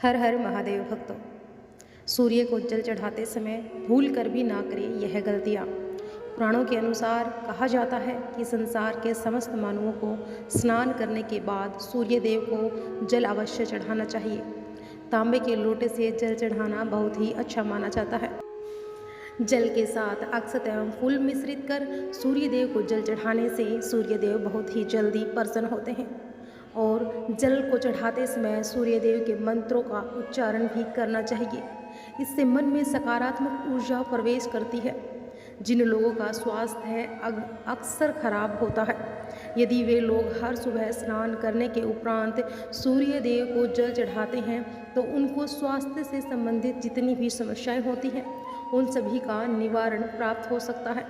हर हर महादेव भक्तों। सूर्य को जल चढ़ाते समय भूल कर भी ना करें यह गलतियाँ। पुराणों के अनुसार कहा जाता है कि संसार के समस्त मानवों को स्नान करने के बाद सूर्य देव को जल अवश्य चढ़ाना चाहिए। तांबे के लोटे से जल चढ़ाना बहुत ही अच्छा माना जाता है। जल के साथ अक्षत एवं फूल मिश्रित कर सूर्य देव को जल चढ़ाने से सूर्य देव बहुत ही जल्दी प्रसन्न होते हैं और जल को चढ़ाते समय सूर्य देव के मंत्रों का उच्चारण भी करना चाहिए। इससे मन में सकारात्मक ऊर्जा प्रवेश करती है। जिन लोगों का स्वास्थ्य है अक्सर खराब होता है, यदि वे लोग हर सुबह स्नान करने के उपरांत सूर्य देव को जल चढ़ाते हैं तो उनको स्वास्थ्य से संबंधित जितनी भी समस्याएं होती हैं उन सभी का निवारण प्राप्त हो सकता है।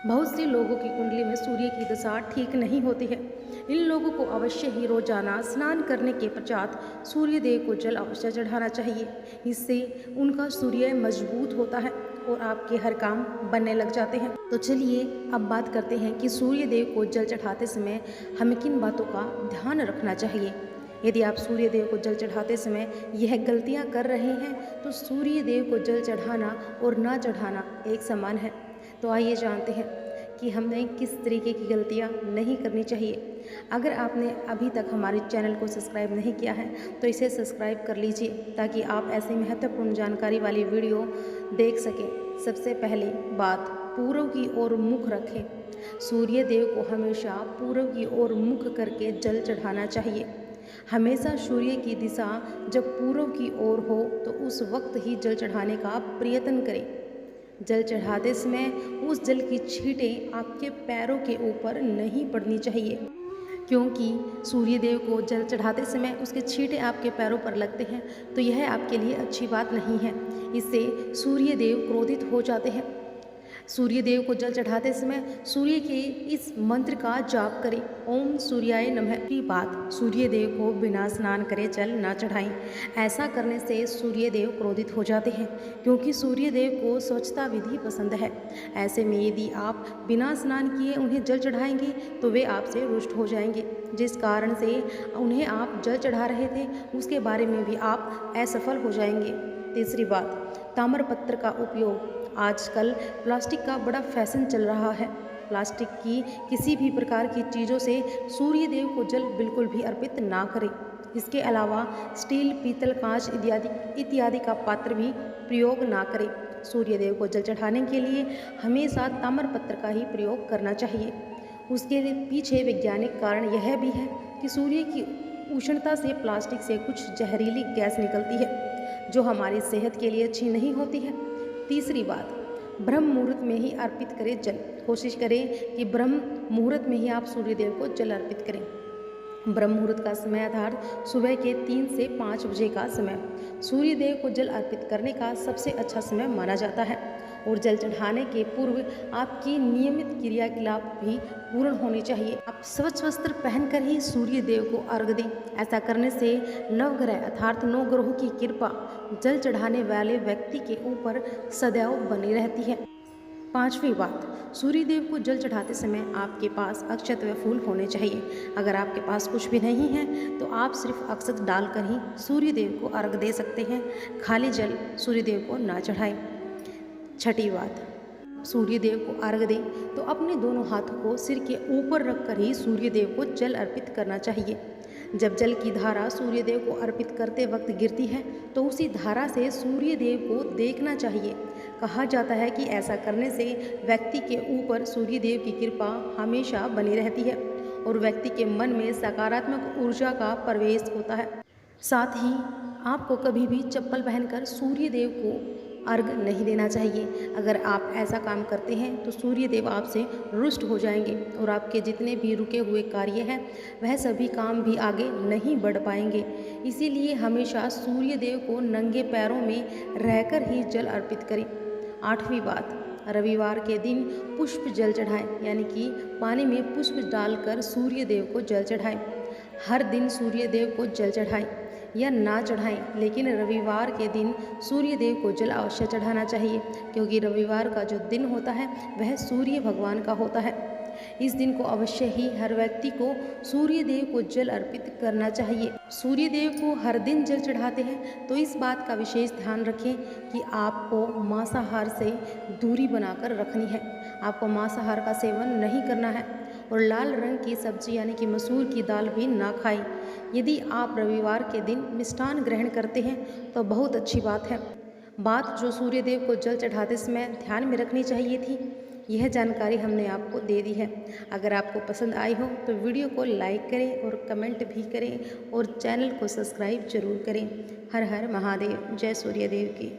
बहुत से लोगों की कुंडली में सूर्य की दशा ठीक नहीं होती है। इन लोगों को अवश्य ही रोजाना स्नान करने के पश्चात सूर्य देव को जल अवश्य चढ़ाना चाहिए। इससे उनका सूर्य मजबूत होता है और आपके हर काम बनने लग जाते हैं। तो चलिए अब बात करते हैं कि सूर्य देव को जल चढ़ाते समय हमें किन बातों का ध्यान रखना चाहिए। यदि आप सूर्य देव को जल चढ़ाते समय यह गलतियां कर रहे हैं तो सूर्य देव को जल चढ़ाना और ना चढ़ाना एक समान है। तो आइए जानते हैं कि हमें किस तरीके की गलतियां नहीं करनी चाहिए। अगर आपने अभी तक हमारे चैनल को सब्सक्राइब नहीं किया है तो इसे सब्सक्राइब कर लीजिए ताकि आप ऐसे महत्वपूर्ण जानकारी वाली वीडियो देख सकें। सबसे पहली बात, पूर्व की ओर मुख रखें। सूर्य देव को हमेशा पूर्व की ओर मुख करके जल चढ़ाना चाहिए। हमेशा सूर्य की दिशा जब पूर्व की ओर हो तो उस वक्त ही जल चढ़ाने का प्रयत्न करें। जल चढ़ाते समय उस जल की छींटें आपके पैरों के ऊपर नहीं पड़नी चाहिए, क्योंकि सूर्य देव को जल चढ़ाते समय उसके छींटे आपके पैरों पर लगते हैं तो यह आपके लिए अच्छी बात नहीं है। इससे सूर्य देव क्रोधित हो जाते हैं। सूर्य देव को जल चढ़ाते समय सूर्य के इस मंत्र का जाप करें, ओम सूर्याय नमः। की बात, सूर्य देव को बिना स्नान करे जल ना चढ़ाएं। ऐसा करने से सूर्य देव क्रोधित हो जाते हैं, क्योंकि सूर्य देव को स्वच्छता विधि पसंद है। ऐसे में यदि आप बिना स्नान किए उन्हें जल चढ़ाएंगे तो वे आपसे रुष्ट हो जाएंगे। जिस कारण से उन्हें आप जल चढ़ा रहे थे उसके बारे में भी आप असफल हो जाएंगे। तीसरी बात, ताम्रपत्र का उपयोग। आजकल प्लास्टिक का बड़ा फैशन चल रहा है। प्लास्टिक की किसी भी प्रकार की चीज़ों से सूर्य देव को जल बिल्कुल भी अर्पित ना करें। इसके अलावा स्टील, पीतल, कांच इत्यादि का पात्र भी प्रयोग ना करें। सूर्य देव को जल चढ़ाने के लिए हमेशा ताम्रपत्र का ही प्रयोग करना चाहिए। उसके पीछे वैज्ञानिक कारण यह भी है कि सूर्य की उष्णता से प्लास्टिक से कुछ जहरीली गैस निकलती है जो हमारी सेहत के लिए अच्छी नहीं होती है। तीसरी बात, ब्रह्म मुहूर्त में ही अर्पित करें जल। कोशिश करें कि ब्रह्म मुहूर्त में ही आप सूर्य देव को जल अर्पित करें। ब्रह्म मुहूर्त का समय अर्थात सुबह के 3 से 5 बजे का समय सूर्य देव को जल अर्पित करने का सबसे अच्छा समय माना जाता है। और जल चढ़ाने के पूर्व आपकी नियमित क्रियाकलाप भी पूर्ण होनी चाहिए। आप स्वच्छ वस्त्र पहनकर ही सूर्य देव को अर्घ दें। ऐसा करने से नवग्रह अर्थात 9 ग्रहों की कृपा जल चढ़ाने वाले व्यक्ति के ऊपर सदैव बनी रहती है। पांचवी बात, सूर्य देव को जल चढ़ाते समय आपके पास अक्षत व फूल होने चाहिए। अगर आपके पास कुछ भी नहीं है तो आप सिर्फ अक्षत डालकर ही सूर्य देव को अर्घ दे सकते हैं। खाली जल सूर्य देव को ना चढ़ाएं। छठी बात, सूर्य देव को अर्घ दें तो अपने दोनों हाथों को सिर के ऊपर रखकर ही सूर्य देव को जल अर्पित करना चाहिए। जब जल की धारा सूर्य देव को अर्पित करते वक्त गिरती है तो उसी धारा से सूर्य देव को देखना चाहिए। कहा जाता है कि ऐसा करने से व्यक्ति के ऊपर सूर्य देव की कृपा हमेशा बनी रहती है और व्यक्ति के मन में सकारात्मक ऊर्जा का प्रवेश होता है। साथ ही आपको कभी भी चप्पल पहनकर सूर्य देव को अर्घ नहीं देना चाहिए। अगर आप ऐसा काम करते हैं तो सूर्य देव आपसे रुष्ट हो जाएंगे और आपके जितने भी रुके हुए कार्य हैं वह सभी काम भी आगे नहीं बढ़ पाएंगे। इसीलिए हमेशा सूर्य देव को नंगे पैरों में रहकर ही जल अर्पित करें। आठवीं बात, रविवार के दिन पुष्प जल चढ़ाएं, यानी कि पानी में पुष्प डालकर सूर्य देव को जल चढ़ाएं। हर दिन सूर्य देव को जल चढ़ाएं या ना चढ़ाएं, लेकिन रविवार के दिन सूर्य देव को जल अवश्य चढ़ाना चाहिए, क्योंकि रविवार का जो दिन होता है वह सूर्य भगवान का होता है। इस दिन को अवश्य ही हर व्यक्ति को सूर्य देव को जल अर्पित करना चाहिए। सूर्य देव को हर दिन जल चढ़ाते हैं तो इस बात का विशेष ध्यान रखें कि आपको मांसाहार से दूरी बनाकर रखनी है। आपको मांसाहार का सेवन नहीं करना है और लाल रंग की सब्जी यानी कि मसूर की दाल भी ना खाएं। यदि आप रविवार के दिन मिष्ठान ग्रहण करते हैं तो बहुत अच्छी बात है। बात जो सूर्य देव को जल चढ़ाते समय ध्यान में रखनी चाहिए थी, यह जानकारी हमने आपको दे दी है। अगर आपको पसंद आई हो तो वीडियो को लाइक करें और कमेंट भी करें और चैनल को सब्सक्राइब जरूर करें। हर हर महादेव। जय सूर्य देव की।